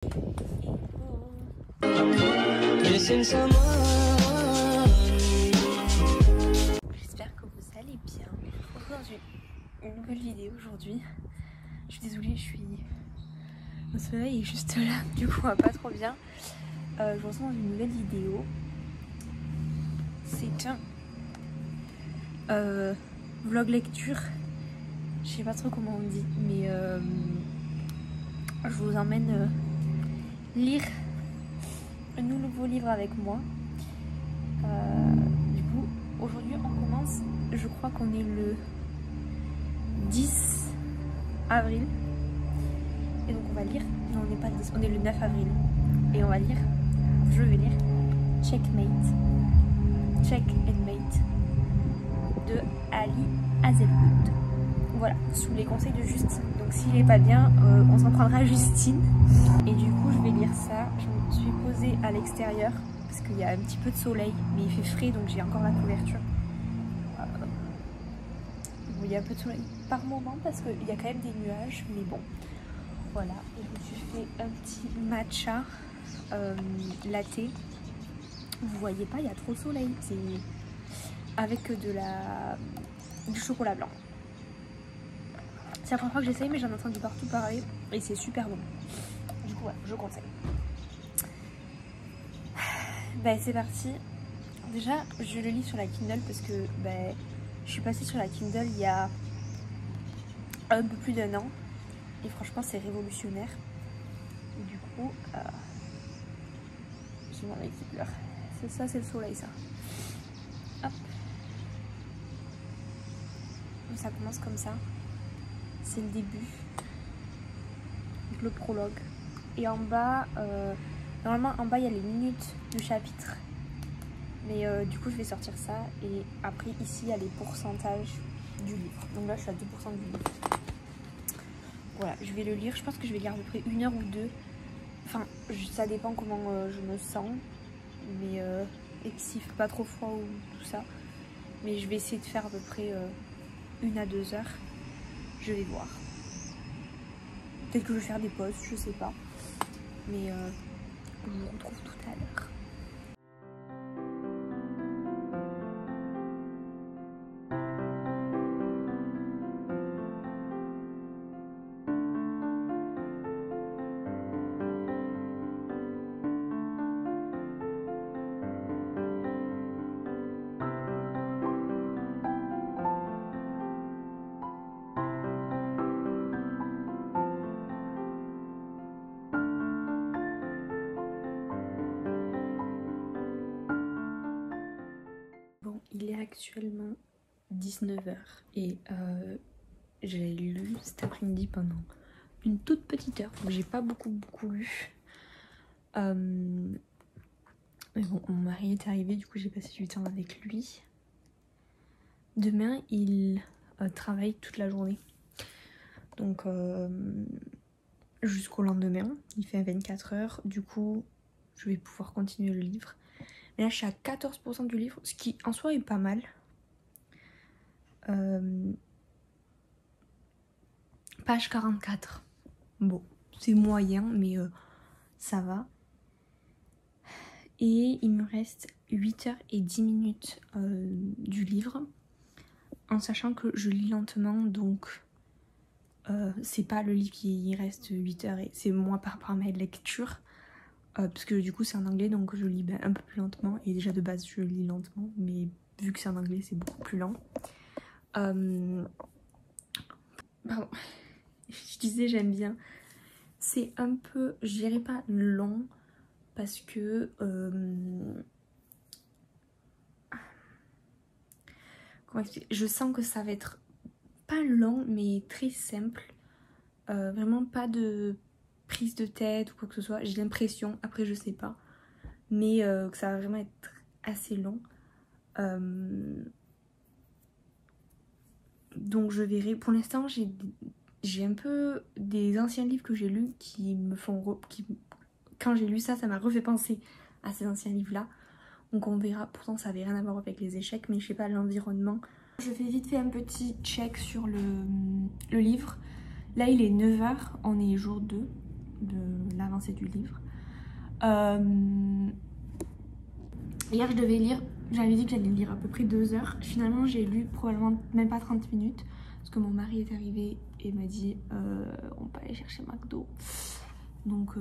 J'espère que vous allez bien. On se retrouve dans une nouvelle vidéo aujourd'hui. Je suis désolée, mon soleil est juste là, du coup on va pas trop bien. Je vous retrouve dans une nouvelle vidéo. C'est un vlog lecture. Je sais pas trop comment on dit, mais je vous emmène lire un nouveau livre avec moi. Du coup, aujourd'hui on commence, je crois qu'on est le 10 avril. Et donc on va lire, non on n'est pas le 10, on est le 9 avril. Et on va lire, je vais lire Check and Mate de Ali Hazelwood. Voilà, sous les conseils de Justine. Donc s'il est pas bien, on s'en prendra à Justine. Et du coup je vais lire ça. Je me suis posée à l'extérieur parce qu'il y a un petit peu de soleil, mais il fait frais donc j'ai encore la couverture. Bon, il y a un peu de soleil par moment parce qu'il y a quand même des nuages, mais bon. Voilà, et je me suis fait un petit matcha latte. Vous voyez pas, il y a trop de soleil. C'est avec du chocolat blanc. C'est la première fois que j'essaye, mais j'en ai entendu partout parler et c'est super bon. Du coup, ouais, je conseille. Ben, c'est parti. Déjà, je le lis sur la Kindle parce que je suis passée sur la Kindle il y a un peu plus d'1 an. Et franchement, c'est révolutionnaire. Et du coup, j'ai mon œil qui pleure. C'est ça, c'est le soleil, ça. Hop. Donc, ça commence comme ça. C'est le début. Donc, le prologue. Et en bas, normalement, en bas, il y a les minutes du chapitre. Mais du coup, je vais sortir ça. Et après, ici, il y a les pourcentages du livre. Donc là, je suis à 2% du livre. Voilà, je vais le lire. Je pense que je vais lire à peu près 1 heure ou 2. Enfin, ça dépend comment je me sens. Mais et s'il fait pas trop froid ou tout ça. Mais je vais essayer de faire à peu près 1 à 2 heures. Je vais voir. Peut-être que je vais faire des pauses, je sais pas. Mais on se retrouve tout à l'heure. Il est actuellement 19 h et j'ai lu cet après-midi pendant une toute petite heure, donc j'ai pas beaucoup lu. Mais bon, mon mari est arrivé, du coup j'ai passé du temps avec lui. Demain il travaille toute la journée, donc jusqu'au lendemain, il fait 24 heures, du coup je vais pouvoir continuer le livre. Mais là je suis à 14% du livre, ce qui en soi est pas mal. Page 44. Bon, c'est moyen, mais ça va. Et il me reste 8h10 du livre. En sachant que je lis lentement, donc c'est pas le livre qui reste 8 heures, et c'est moi par ma lecture. Parce que du coup c'est en anglais, donc je lis un peu plus lentement. Et déjà de base je lis lentement, mais vu que c'est en anglais c'est beaucoup plus lent. Pardon. Je disais j'aime bien. C'est un peu, je dirais pas long, parce que comment expliquer, je sens que ça va être pas long mais très simple. Vraiment pas de prise de tête ou quoi que ce soit. J'ai l'impression, après je sais pas, mais que ça va vraiment être assez long. Donc je verrai. Pour l'instant j'ai un peu des anciens livres que j'ai lus qui me font... Quand j'ai lu ça, ça m'a refait penser à ces anciens livres là. Donc on verra. Pourtant ça avait rien à voir avec les échecs, mais je sais pas, l'environnement. Je fais vite fait un petit check sur le livre. Là il est 9 h, on est jour 2. de l'avancée du livre. Hier je devais lire, j'avais dit que j'allais lire à peu près 2 heures. Finalement j'ai lu probablement même pas 30 minutes. Parce que mon mari est arrivé et m'a dit on peut aller chercher McDo. Donc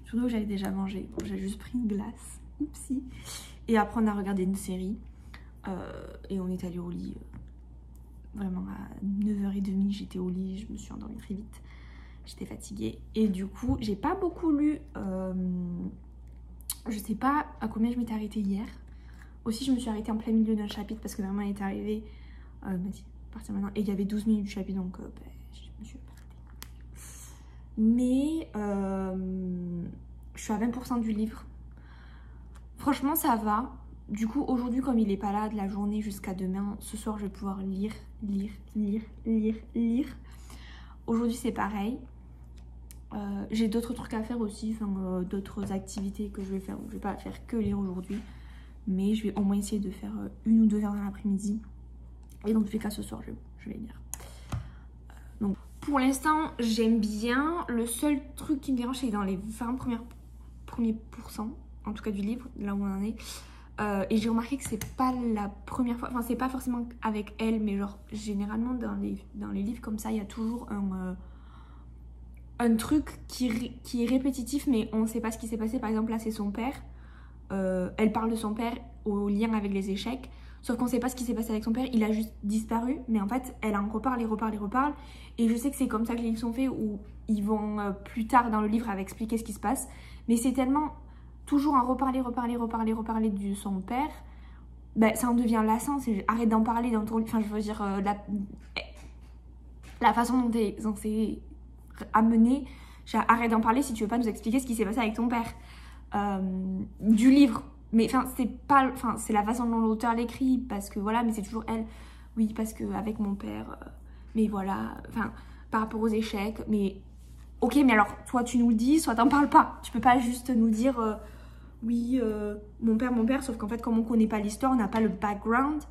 surtout que j'avais déjà mangé. J'ai juste pris une glace. Oupsie. Et après on a regardé une série. Et on est allé au lit. Vraiment à 9h30 j'étais au lit. Je me suis endormie très vite. J'étais fatiguée. Et du coup j'ai pas beaucoup lu. Je sais pas à combien je m'étais arrêtée hier. Aussi je me suis arrêtée en plein milieu d'un chapitre parce que ma maman est arrivée. Elle m'a dit partir maintenant. Et il y avait 12 minutes du chapitre donc je me suis arrêtée. Mais je suis à 20% du livre. Franchement ça va. Du coup aujourd'hui comme il est pas là de la journée jusqu'à demain, ce soir je vais pouvoir lire. Aujourd'hui c'est pareil. J'ai d'autres trucs à faire aussi, d'autres activités que je vais faire. Donc, je vais pas faire que lire aujourd'hui. Mais je vais au moins essayer de faire 1 ou 2 heures dans l'après-midi. Et dans tous les cas ce soir je vais lire. Donc pour l'instant j'aime bien. Le seul truc qui me dérange c'est dans les 20 premiers pourcents, en tout cas du livre, là où on en est. Et j'ai remarqué que c'est pas la première fois, enfin c'est pas forcément avec elle, mais genre généralement dans les livres comme ça il y a toujours un truc qui est répétitif mais on sait pas ce qui s'est passé. Par exemple là c'est son père, elle parle de son père au lien avec les échecs, sauf qu'on sait pas ce qui s'est passé avec son père, il a juste disparu, mais en fait elle en reparle et je sais que c'est comme ça que les livres sont faits où ils vont plus tard dans le livre elle va expliquer ce qui se passe, mais c'est tellement toujours à reparler de son père, ben, ça en devient lassant. Arrête d'en parler dans ton livre. Enfin, je veux dire, la façon dont c'est amené, arrête d'en parler si tu veux pas nous expliquer ce qui s'est passé avec ton père. Du livre. Mais enfin, c'est la façon dont l'auteur l'écrit, parce que voilà, mais c'est toujours elle. Oui, parce que avec mon père, mais voilà, enfin, par rapport aux échecs, mais ok, mais alors, soit tu nous le dis, soit t'en parles pas. Tu peux pas juste nous dire oui, mon père, sauf qu'en fait, comme on connaît pas l'histoire, on n'a pas le background.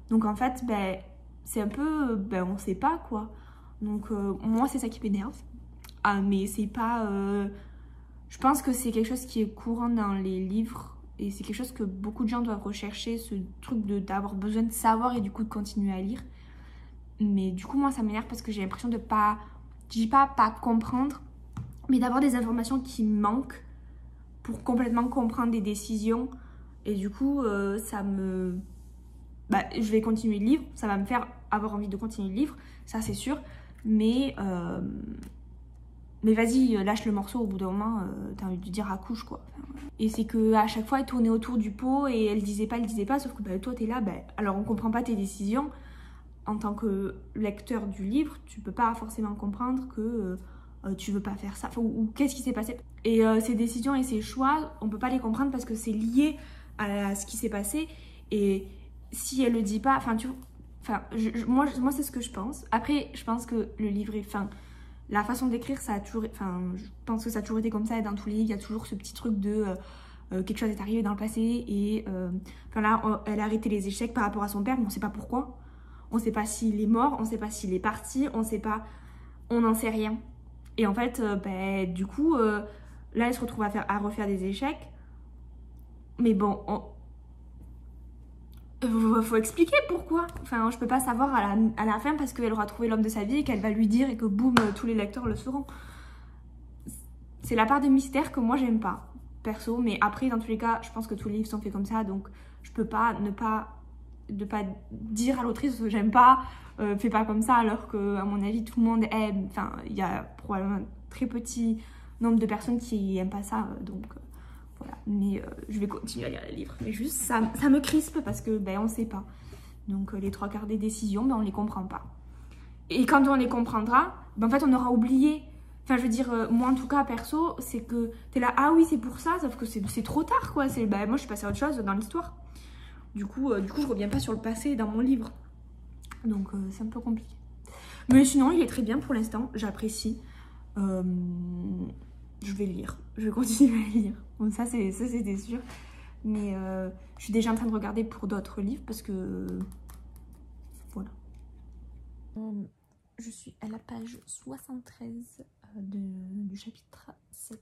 Donc en fait, ben, c'est un peu, ben, on sait pas quoi. Donc moi, c'est ça qui m'énerve. Ah, mais c'est pas... je pense que c'est quelque chose qui est courant dans les livres. Et c'est quelque chose que beaucoup de gens doivent rechercher, ce truc d'avoir besoin de savoir et du coup de continuer à lire. Mais du coup, moi, ça m'énerve parce que j'ai l'impression de pas... Je dis pas comprendre, mais d'avoir des informations qui manquent pour complètement comprendre des décisions. Et du coup, ça me... Bah, je vais continuer le livre, ça va me faire avoir envie de continuer le livre, ça c'est sûr. Mais vas-y, lâche le morceau, au bout d'un moment, t'as envie de dire accouche quoi. Et c'est qu'à chaque fois, elle tournait autour du pot et elle disait pas, sauf que bah, toi t'es là, bah, alors on comprend pas tes décisions. En tant que lecteur du livre, tu peux pas forcément comprendre que tu veux pas faire ça, ou qu'est-ce qui s'est passé. Et ces décisions et ces choix, on peut pas les comprendre parce que c'est lié à ce qui s'est passé. Et si elle le dit pas, enfin moi c'est ce que je pense. Après, je pense que le livre est fin. La façon d'écrire, ça a toujours, je pense que ça a toujours été comme ça. Et dans tous les livres, il y a toujours ce petit truc de quelque chose est arrivé dans le passé et là, elle a arrêté les échecs par rapport à son père, mais on sait pas pourquoi. On sait pas s'il est mort, on sait pas s'il est parti, on n'en sait rien. Et en fait, du coup, là, elle se retrouve à refaire des échecs. Mais bon, faut expliquer pourquoi. Enfin, je peux pas savoir à la fin parce qu'elle aura trouvé l'homme de sa vie et qu'elle va lui dire et que boum, tous les lecteurs le sauront. C'est la part de mystère que moi, j'aime pas, perso. Mais après, dans tous les cas, je pense que tous les livres sont faits comme ça. Donc, je peux pas ne pas dire à l'autrice j'aime pas, fais pas comme ça, alors que à mon avis tout le monde aime. Enfin, il y a probablement un très petit nombre de personnes qui aiment pas ça, donc voilà. Mais je vais continuer à lire les livres, mais juste ça me crispe parce que on sait pas. Donc les 3/4 des décisions, on les comprend pas. Et quand on les comprendra, en fait on aura oublié. Enfin, je veux dire, moi en tout cas perso, c'est que t'es là, ah oui c'est pour ça, sauf que c'est trop tard quoi. Moi je suis passée à autre chose dans l'histoire. Du coup, je reviens pas sur le passé dans mon livre. Donc, c'est un peu compliqué. Mais sinon, il est très bien pour l'instant. J'apprécie. Je vais lire. Je vais continuer à lire. Bon, ça c'était sûr. Mais je suis déjà en train de regarder pour d'autres livres parce que... Voilà. Je suis à la page 73 du chapitre 7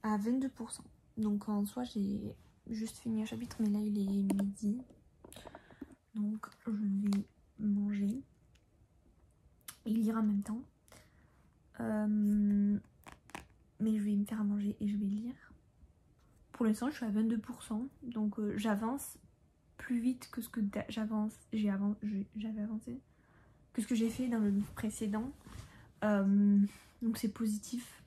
à 22%. Donc en soi j'ai juste fini un chapitre, mais là il est midi. Donc je vais manger et lire en même temps. Mais je vais me faire à manger et je vais lire. Pour l'instant je suis à 22%, donc j'avance plus vite que ce que j'avais avancé, que ce que j'ai fait dans le livre précédent. Donc c'est positif.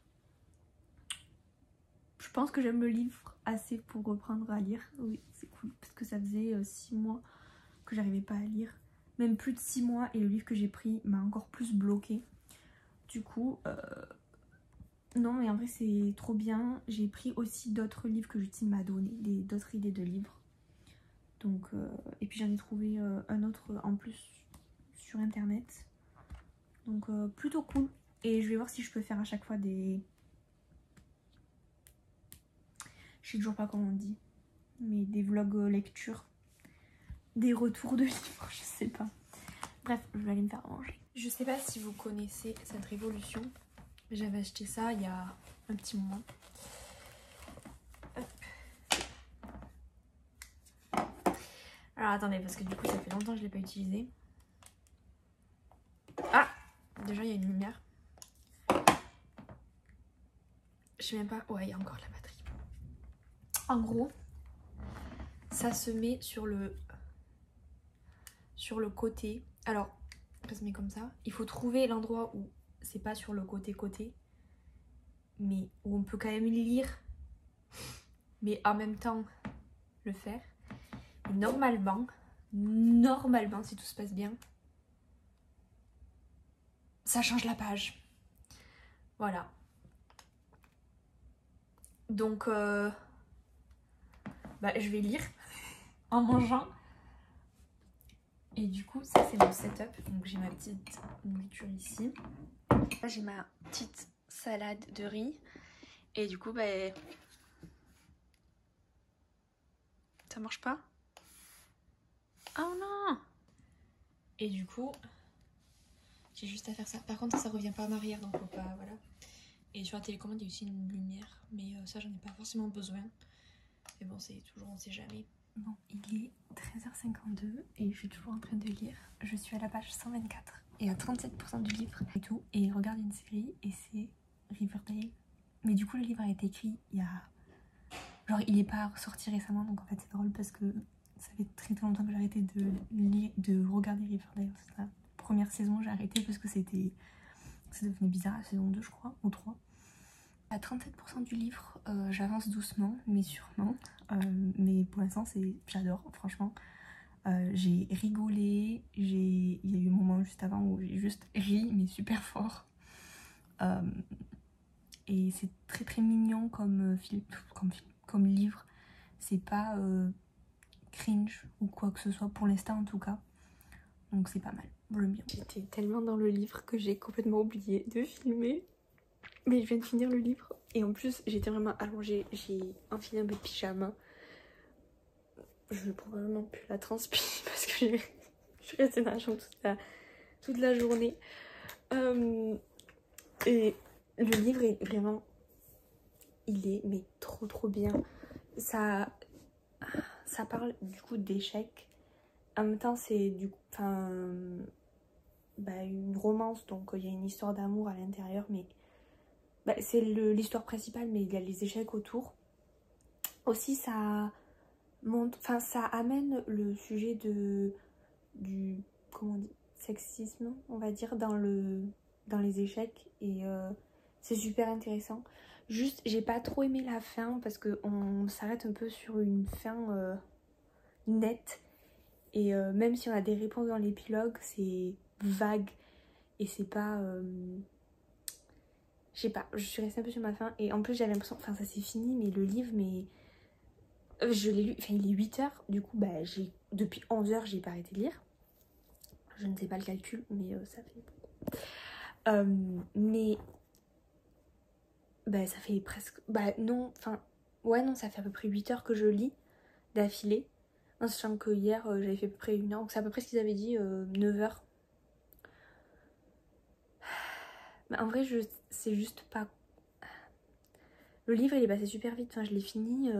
Je pense que j'aime le livre assez pour reprendre à lire. Oui, c'est cool parce que ça faisait 6 mois que j'arrivais pas à lire. Même plus de 6 mois, et le livre que j'ai pris m'a encore plus bloqué. Du coup, non mais en vrai c'est trop bien. J'ai pris aussi d'autres livres que Justine m'a donné, d'autres idées de livres. Donc, et puis j'en ai trouvé un autre en plus sur internet. Donc plutôt cool. Et je vais voir si je peux faire à chaque fois des... Je sais toujours pas comment on dit. Mais des vlogs lecture. Des retours de livres, je sais pas. Bref, je vais aller me faire manger. Je sais pas si vous connaissez cette révolution. J'avais acheté ça il y a un petit moment. Hop. Alors attendez, parce que du coup ça fait longtemps que je l'ai pas utilisé. Ah! Déjà il y a une lumière. Je sais même pas... Ouais, il y a encore de la batterie. En gros, ça se met sur le côté. Alors, ça se met comme ça. Il faut trouver l'endroit où c'est pas sur le côté, mais où on peut quand même lire, mais en même temps le faire. Et normalement, si tout se passe bien, ça change la page. Voilà. Donc, je vais lire en mangeant. Et du coup, ça c'est mon setup. Donc j'ai ma petite nourriture ici. Là j'ai ma petite salade de riz. Et du coup, ça marche pas? Oh non! Et du coup, j'ai juste à faire ça. Par contre, ça revient pas en arrière, donc faut pas... Voilà. Et sur la télécommande, il y a aussi une lumière. Mais ça, j'en ai pas forcément besoin. Mais bon, c'est toujours, on sait jamais. Bon, il est 13h52 et je suis toujours en train de lire. Je suis à la page 124 et à 37% du livre et tout. Et je regarde une série et c'est Riverdale. Mais du coup, le livre a été écrit il y a... Genre, il est pas sorti récemment, donc en fait, c'est drôle parce que ça fait très longtemps que j'ai arrêté de regarder Riverdale. C'est la première saison, j'ai arrêté parce que c'était devenu bizarre, la saison 2, je crois, ou 3. À 37% du livre, j'avance doucement, mais sûrement. Mais pour l'instant, j'adore, franchement. J'ai rigolé, il y a eu un moment juste avant où j'ai juste ri, mais super fort. Et c'est très mignon comme livre. C'est pas cringe ou quoi que ce soit, pour l'instant en tout cas. Donc c'est pas mal, j'aime bien. J'étais tellement dans le livre que j'ai complètement oublié de filmer. Mais je viens de finir le livre et en plus j'étais vraiment allongée, j'ai enfilé un peu de pyjama. Je vais probablement plus la transpi parce que je suis restée dans la chambre toute la journée. Et le livre est vraiment, il est mais trop bien. Ça parle du coup d'échecs. En même temps c'est du coup, une romance, donc il y a une histoire d'amour à l'intérieur, mais c'est l'histoire principale, mais il y a les échecs autour. Aussi, ça amène le sujet du comment on dit, sexisme, on va dire, dans les échecs. Et c'est super intéressant. Juste, j'ai pas trop aimé la fin parce qu'on s'arrête un peu sur une fin nette. Et même si on a des réponses dans l'épilogue, c'est vague. Et c'est pas... je sais pas, je suis restée un peu sur ma faim et en plus j'avais l'impression, ça c'est fini, mais le livre, je l'ai lu, il est 8h, du coup depuis 11h j'ai pas arrêté de lire. Je ne sais pas le calcul, mais ça fait beaucoup. Ça fait presque, ça fait à peu près 8h que je lis d'affilée. En sachant que hier j'avais fait à peu près 1 heure, donc c'est à peu près ce qu'ils avaient dit, 9h. Mais en vrai, c'est juste pas... Le livre, il est passé super vite. Enfin, je l'ai fini...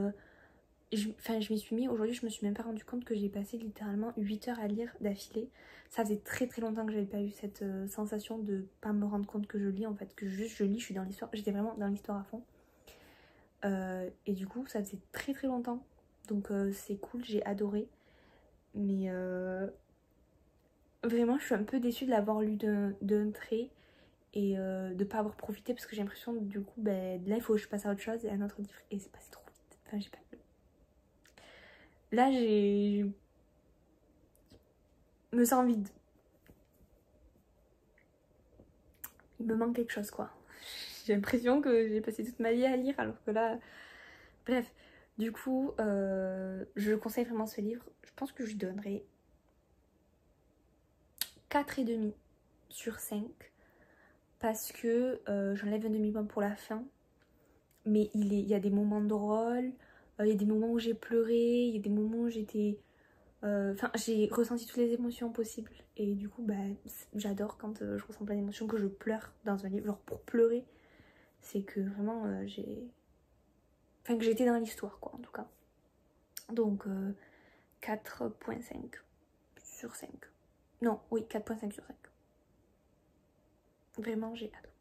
je m'y suis mis, aujourd'hui je me suis même pas rendu compte que j'ai passé littéralement 8 heures à lire d'affilée. Ça faisait très très longtemps que j'avais pas eu cette sensation de pas me rendre compte que je lis en fait, que juste je lis, je suis dans l'histoire, j'étais vraiment dans l'histoire à fond. Et du coup ça faisait très très longtemps, donc c'est cool, j'ai adoré. Mais vraiment je suis un peu déçue de l'avoir lu d'un trait et de pas avoir profité parce que j'ai l'impression du coup là il faut que je passe à autre chose et à un autre livre et c'est passé trop vite. Enfin j'ai pas... Là j'ai... me sens vide. Il me manque quelque chose quoi. J'ai l'impression que j'ai passé toute ma vie à lire alors que là... Bref, du coup, je conseille vraiment ce livre. Je pense que je lui donnerai 4,5 sur 5 parce que j'enlève un demi-point pour la fin. Mais il y a des moments drôles, il y a des moments où j'ai pleuré, il y a des moments où j'étais... Enfin, j'ai ressenti toutes les émotions possibles. Et du coup, j'adore quand je ressens plein d'émotions, que je pleure dans un livre. Genre pour pleurer, c'est que vraiment Enfin, que j'étais dans l'histoire, quoi, en tout cas. Donc, 4,5 sur 5. Non, oui, 4,5 sur 5. Vraiment, j'ai adoré.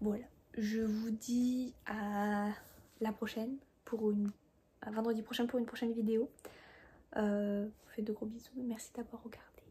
Voilà. Je vous dis à la prochaine à vendredi prochain pour une prochaine vidéo. Faites de gros bisous. Merci d'avoir regardé.